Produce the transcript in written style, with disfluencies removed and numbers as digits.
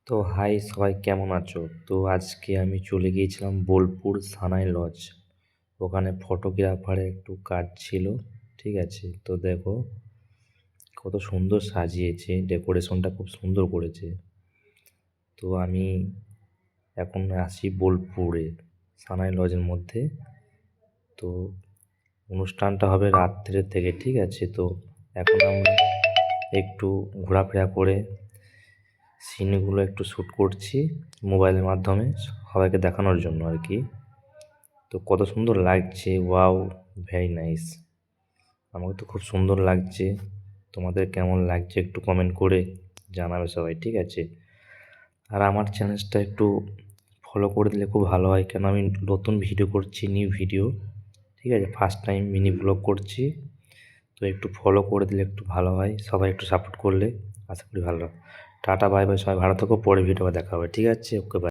তো হাই সবাই, কেমন আছো? তো আজকে আমি চলে গিয়েছিলাম বোলপুর সানাই লজ। ওখানে ফটোগ্রাফারের একটু কাজ ছিল। ঠিক আছে, তো দেখো কত সুন্দর সাজিয়েছে, ডেকোরেশনটা খুব সুন্দর করেছে। তো আমি এখন আসি বোলপুরে সানাই লজের মধ্যে। তো অনুষ্ঠানটা হবে রাত্রের থেকে, ঠিক আছে। তো এখন আমি একটু ঘোরাফেরা করে সিনগুলো একটু শ্যুট করছি মোবাইলের মাধ্যমে, সবাইকে দেখানোর জন্য আর কি। তো কত সুন্দর লাগছে, ওয়াও, ভেরি নাইস। আমাকে তো খুব সুন্দর লাগছে। তোমাদের কেমন লাগছে একটু কমেন্ট করে জানাবে সবাই, ঠিক আছে। আর আমার চ্যানেলটা একটু ফলো করে দিলে খুব ভালো হয়, কেন আমি নতুন ভিডিও করছি, নিউ ভিডিও, ঠিক আছে। ফার্স্ট টাইম মিনি ব্লগ করছি, তো একটু ফলো করে দিলে একটু ভালো হয়। সবাই একটু সাপোর্ট করলে আশা করি ভালো। টাটা, বাই বাই, সবাই ভালো থাকো। পরে ভিডিও দেখা হবে, ঠিক আছে। ওকে, বাই।